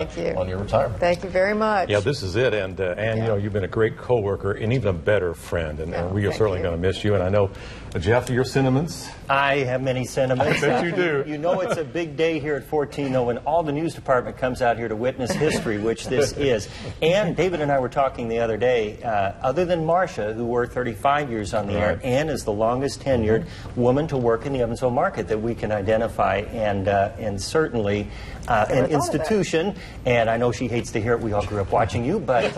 Thank you. On your retirement. Thank you very much. Yeah, this is it. And Ann, you know, you've been a great coworker and even a better friend. And we are certainly going to miss you. And I know, Jeff, your sentiments. I have many sentiments. I bet you do. You know, it's a big day here at 14, though, when all the news department comes out here to witness history, which this is. And David and I were talking the other day, other than Marcia, who worked 35 years on the air, Ann is the longest tenured woman to work in the Evansville market that we can identify, and certainly an institution. And I know she hates to hear it. We all grew up watching you, but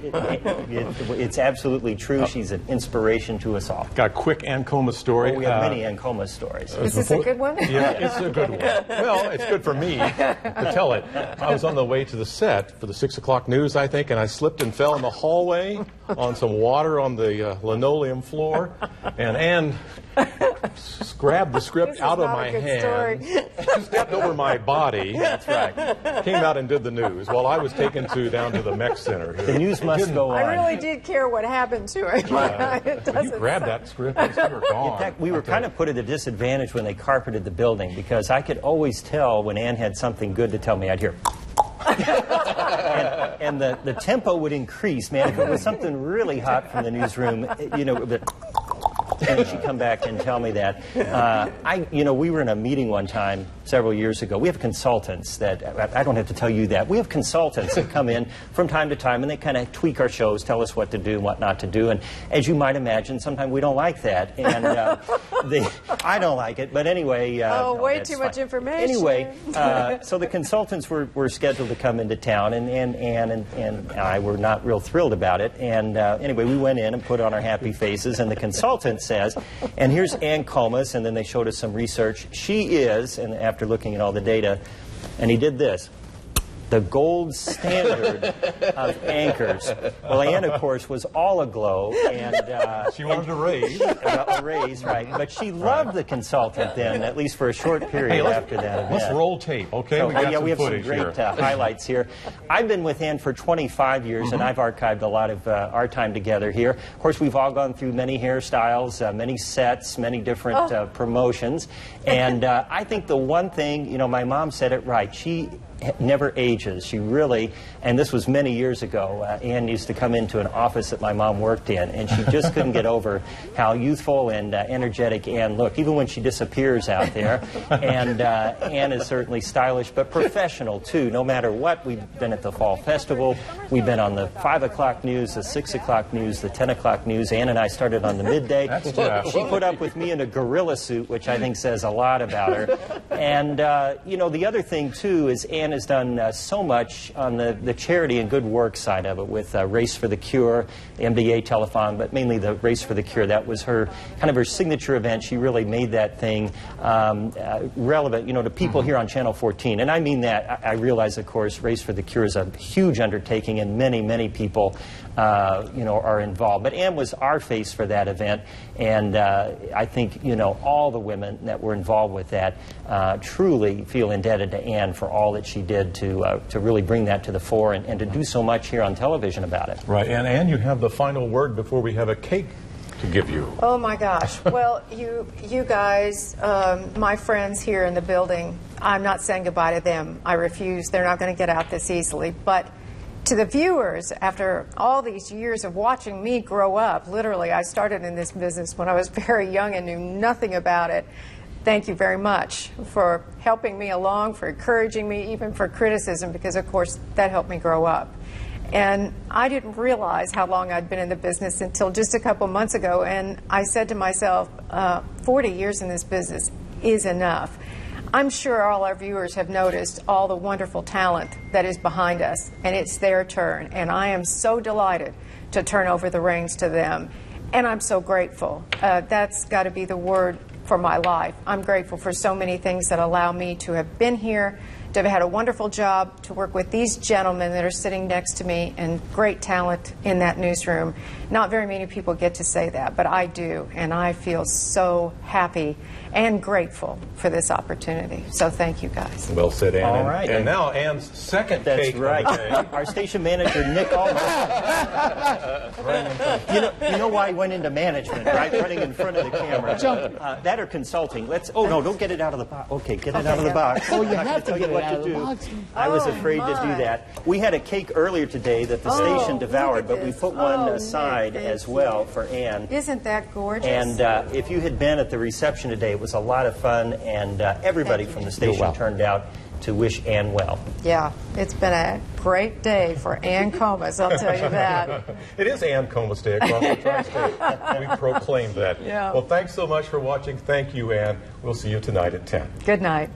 it's absolutely true. She's an inspiration to us all. Got a quick Ann Komis story. Well, we have many Ann Komis stories. Is this a good one? Yeah, it's a good one. Well, it's good for me to tell it. I was on the way to the set for the 6 o'clock news, I think, and I slipped and fell in the hallway on some water on the linoleum floor, and Ann grabbed the script out of my hand, stepped over my body. That's right. Came out and did the news while I was taken down to the mech center. The news must go on. I really did care what happened to it. You grabbed that script and you were gone. In fact, we were kind of put at a disadvantage when they carpeted the building, because I could always tell when Ann had something good to tell me. I'd hear and the tempo would increase, man. If it was something really hot from the newsroom, you know, and she'd come back and tell me that. We were in a meeting one time several years ago. We have consultants that, I don't have to tell you that. We have consultants that come in from time to time, and they kind of tweak our shows, tell us what to do and what not to do. And as you might imagine, sometimes we don't like that. And I don't like it. But anyway. Way too much information. Anyway, so the consultants were scheduled to come into town, and Ann and I were not real thrilled about it. And anyway, we went in and put on our happy faces, and the consultant says, and here's Ann Komis, and then they showed us some research. She is, and after looking at all the data, and he did this, the gold standard of anchors. Well, Ann, of course, was all aglow, and she wanted a raise. A raise, right? But she loved the consultant then, at least for a short period after that event. Let's roll tape, okay? So, we got we have footage some great here. highlights here. I've been with Ann for 25 years, and I've archived a lot of our time together here. Of course, we've all gone through many hairstyles, many sets, many different promotions. And I think the one thing, you know, my mom said it right. She never ages. She really, and this was many years ago, Ann used to come into an office that my mom worked in, and she just couldn't get over how youthful and energetic Ann looked, even when she disappears out there. And Ann is certainly stylish, but professional, too, no matter what. We've been at the Fall Festival. We've been on the 5 o'clock news, the 6 o'clock news, the 10 o'clock news. Ann and I started on the midday. She put up with me in a gorilla suit, which I think says a lot about her. And, you know, the other thing, too, is Ann has done so much on the charity and good work side of it with Race for the Cure, the MDA telethon, but mainly the Race for the Cure. That was her kind of her signature event. She really made that thing relevant, you know, to people here on Channel 14. And I mean that. I realize, of course, Race for the Cure is a huge undertaking, and many, many people, you know, are involved. But Ann was our face for that event, and I think, you know, all the women that were involved with that truly feel indebted to Ann for all that she did to really bring that to the fore and to do so much here on television about it. Right, and Ann, you have the final word before we have a cake to give you. Oh my gosh. Well, you guys, my friends here in the building, I'm not saying goodbye to them. I refuse. They're not going to get out this easily. But to the viewers, after all these years of watching me grow up, literally, I started in this business when I was very young and knew nothing about it. Thank you very much for helping me along, for encouraging me, even for criticism, because, of course, that helped me grow up. And I didn't realize how long I'd been in the business until just a couple months ago, and I said to myself, 40 years in this business is enough. I'm sure all our viewers have noticed all the wonderful talent that is behind us, and it's their turn, and I am so delighted to turn over the reins to them, and I'm so grateful. That's got to be the word for my life. I'm grateful for so many things that allow me to have been here, to have had a wonderful job, to work with these gentlemen that are sitting next to me, and great talent in that newsroom. Not very many people get to say that, but I do, and I feel so happy and grateful for this opportunity. So thank you, guys. Well said, Ann. All right. And now Ann's second That's cake. right. Our station manager, Nick Almost. you know why I went into management, right? Running in front of the camera. That or consulting. Oh, no, don't get it out of the box. Okay, get it out of the box. Oh, you have to get it what out to of the do. box. I was Oh, afraid to my. do that. We had a cake earlier today that the station look devoured, at but we this. put one Oh, aside Nick, as thank well you. for Ann. Isn't that gorgeous? And if you had been at the reception today, it was a lot of fun, and everybody Thank you. from the station welcome. turned out to wish Ann well. Yeah, it's been a great day for Ann Komis, I'll tell you that. It is Ann Komis Day across the tri-state. We proclaimed that. Yeah. Well, thanks so much for watching. Thank you, Ann. We'll see you tonight at 10. Good night.